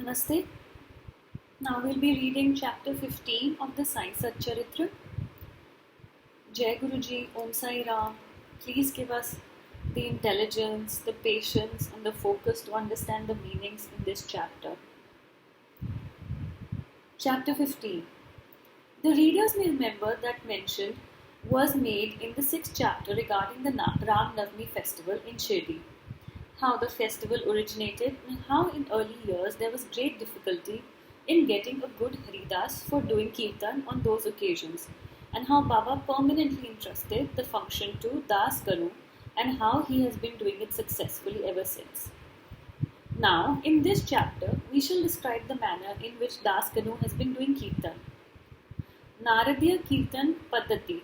Namaste. Now we'll be reading chapter 15 of the Sai Sat Charitra. Jai Guruji, Om Sai Ram. Please give us the intelligence, the patience, and the focus to understand the meanings in this chapter. Chapter 15. The readers may remember that mention was made in the 6th chapter regarding the Ram Navami festival in Shirdi. How the festival originated and how in early years there was great difficulty in getting a good Haridas for doing Kirtan on those occasions, and how Baba permanently entrusted the function to Das Ganu and how he has been doing it successfully ever since. Now, in this chapter, we shall describe the manner in which Das Ganu has been doing Kirtan. Naradiya Kirtan Paddhati.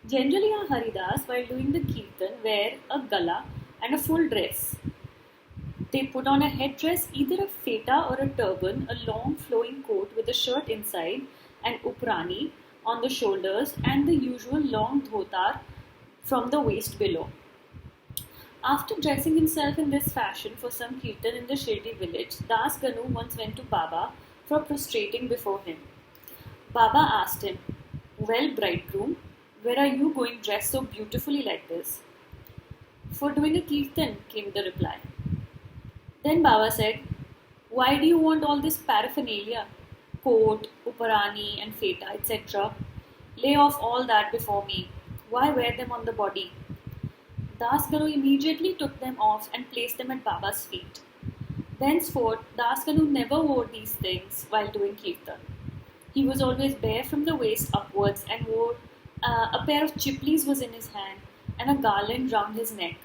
Generally, our Haridas, while doing the Kirtan, wear a gala and a full dress. They put on a headdress, either a feta or a turban, a long flowing coat with a shirt inside, and uprani on the shoulders, and the usual long dhotar from the waist below. After dressing himself in this fashion for some kirtan in the Shirdi village, Das Ganu once went to Baba for prostrating before him. Baba asked him, "Well, bridegroom, where are you going dressed so beautifully like this?" "For doing a kirtan," came the reply. Then Baba said, "Why do you want all this paraphernalia? Coat, uparani and feta, etc. Lay off all that before me. Why wear them on the body?" Das Ganu immediately took them off and placed them at Baba's feet. Thenceforth, Das Ganu never wore these things while doing kirtan. He was always bare from the waist upwards and wore a pair of chiplis was in his hand and a garland round his neck.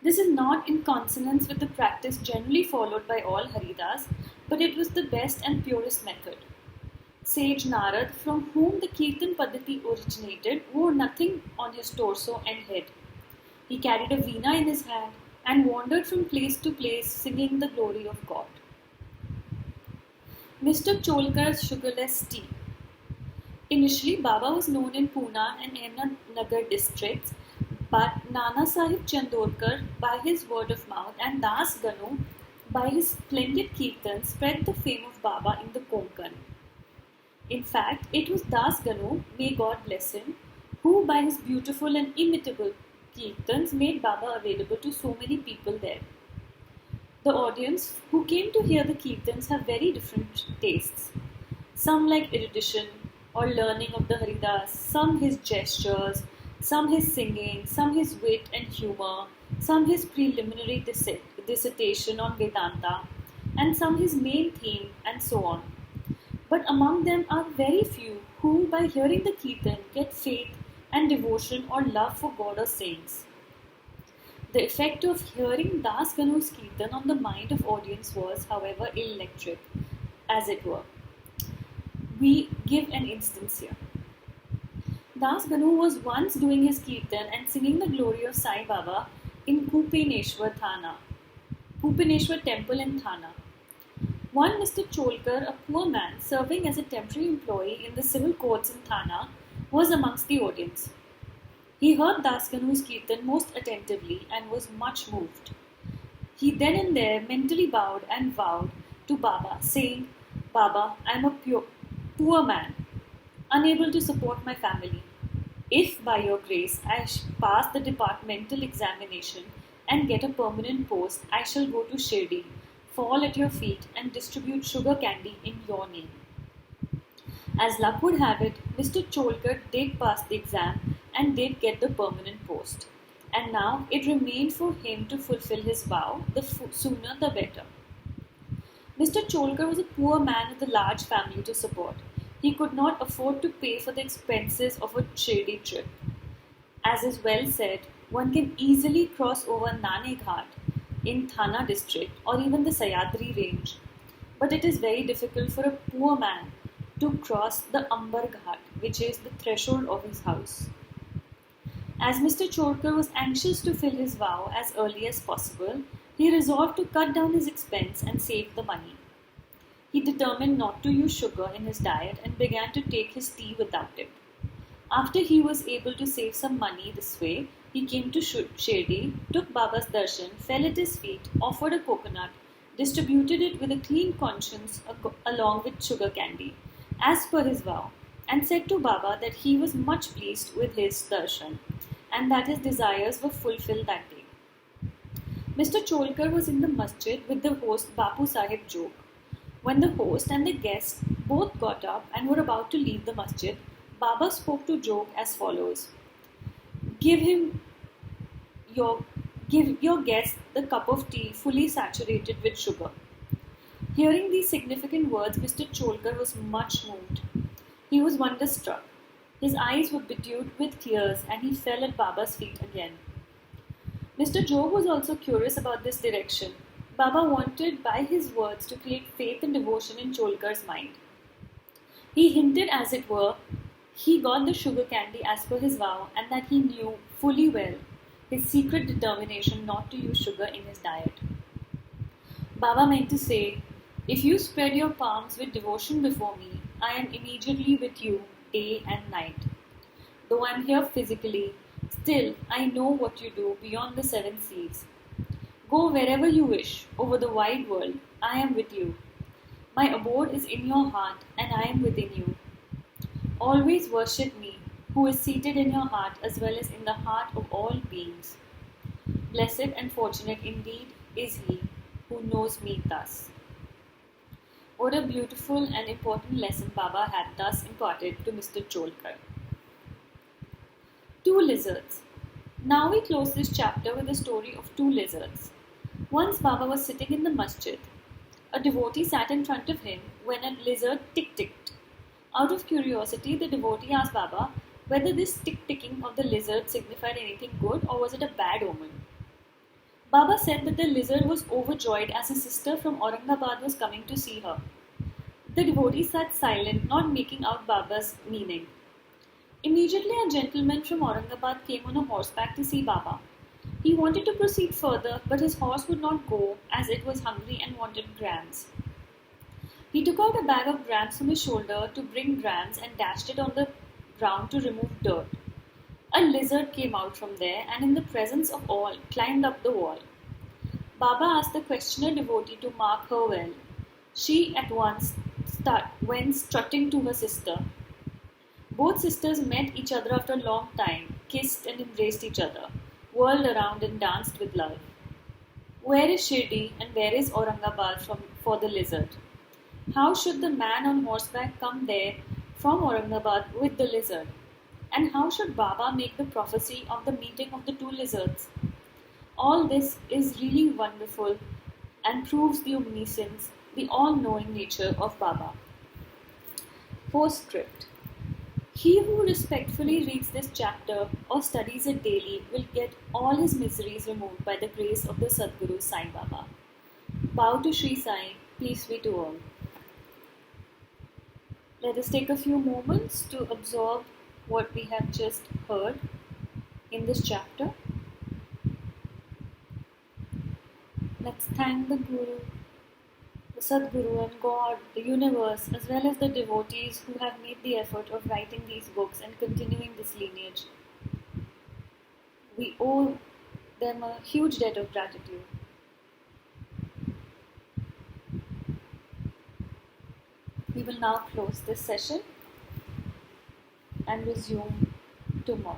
This is not in consonance with the practice generally followed by all Haridas, but it was the best and purest method. Sage Narad, from whom the Kirtan Paddhati originated, wore nothing on his torso and head. He carried a veena in his hand and wandered from place to place singing the glory of God. Mr. Cholkar's sugarless tea. Initially, Baba was known in Pune and Ahmednagar districts, but Nana Sahib Chandorkar, by his word of mouth, and Das Ganu, by his splendid kirtan, spread the fame of Baba in the Konkan. In fact, it was Das Ganu, may God bless him, who by his beautiful and imitable kirtans made Baba available to so many people there. The audience who came to hear the kirtans have very different tastes. Some like erudition or learning of the Haridas, some his gestures, some his singing, some his wit and humor, some his preliminary dissertation on Vedanta, and some his main theme, and so on. But among them are very few who, by hearing the kirtan, get faith and devotion or love for God or saints. The effect of hearing Das Ganu's kirtan on the mind of audience was, however, electric, as it were. We give an instance here. Das Ganu was once doing his kirtan and singing the glory of Sai Baba in Kupeneshwar temple in Thana. One Mr. Cholkar, a poor man serving as a temporary employee in the civil courts in Thana, was amongst the audience. He heard Das Ganu's kirtan most attentively and was much moved. He then and there mentally bowed and vowed to Baba, saying, "Baba, I am a poor man, unable to support my family. If by your grace I pass the departmental examination and get a permanent post, I shall go to Shirdi, fall at your feet and distribute sugar candy in your name." As luck would have it, Mr. Cholkar did pass the exam and did get the permanent post. And now it remained for him to fulfill his vow, the sooner the better. Mr. Cholkar was a poor man with a large family to support. He could not afford to pay for the expenses of a Shirdi trip. As is well said, one can easily cross over Nane Ghat in Thana district or even the Sayadri range. But it is very difficult for a poor man to cross the Ambar Ghat, which is the threshold of his house. As Mr. Cholkar was anxious to fill his vow as early as possible, he resolved to cut down his expense and save the money. He determined not to use sugar in his diet and began to take his tea without it. After he was able to save some money this way, he came to Shirdi, took Baba's darshan, fell at his feet, offered a coconut, distributed it with a clean conscience along with sugar candy, as per his vow, and said to Baba that he was much pleased with his darshan and that his desires were fulfilled that day. Mr. Cholkar was in the masjid with the host Bapu Sahib Jog. When the host and the guests both got up and were about to leave the masjid, Baba spoke to Jog as follows: Give him your Give your guest the cup of tea fully saturated with sugar. Hearing these significant words, Mr. Cholkar was much moved. He was wonderstruck. His eyes were bedewed with tears and he fell at Baba's feet again. Mr. Jog was also curious about this direction. Baba wanted by his words to create faith and devotion in Cholkar's mind. He hinted, as it were, he got the sugar candy as per his vow and that he knew fully well his secret determination not to use sugar in his diet. Baba meant to say, if you spread your palms with devotion before me, I am immediately with you day and night. Though I am here physically, still I know what you do beyond the 7 seas. Go wherever you wish, over the wide world, I am with you. My abode is in your heart and I am within you. Always worship me, who is seated in your heart as well as in the heart of all beings. Blessed and fortunate indeed is he who knows me thus. What a beautiful and important lesson Baba had thus imparted to Mr. Cholkar. 2 lizards. Now we close this chapter with the story of 2 lizards. Once Baba was sitting in the masjid. A devotee sat in front of him when a lizard tick-ticked. Out of curiosity, the devotee asked Baba whether this tick-ticking of the lizard signified anything good or was it a bad omen. Baba said that the lizard was overjoyed as his sister from Aurangabad was coming to see her. The devotee sat silent, not making out Baba's meaning. Immediately a gentleman from Aurangabad came on a horseback to see Baba. He wanted to proceed further, but his horse would not go as it was hungry and wanted grams. He took out a bag of grams from his shoulder to bring grams and dashed it on the ground to remove dirt. A lizard came out from there and in the presence of all climbed up the wall. Baba asked the questioner devotee to mark her well. She at once went strutting to her sister. Both sisters met each other after a long time, kissed and embraced each other, whirled around and danced with love. Where is Shirdi and where is Aurangabad for the lizard? How should the man on horseback come there from Aurangabad with the lizard? And how should Baba make the prophecy of the meeting of the 2 lizards? All this is really wonderful and proves the omniscience, the all-knowing nature of Baba. Postscript. He who respectfully reads this chapter or studies it daily will get all his miseries removed by the grace of the Sadguru Sai Baba. Bow to Sri Sai, peace be to all. Let us take a few moments to absorb what we have just heard in this chapter. Let's thank the Guru, the Sadguru and God, the universe, as well as the devotees who have made the effort of writing these books and continuing this lineage. We owe them a huge debt of gratitude. We will now close this session and resume tomorrow.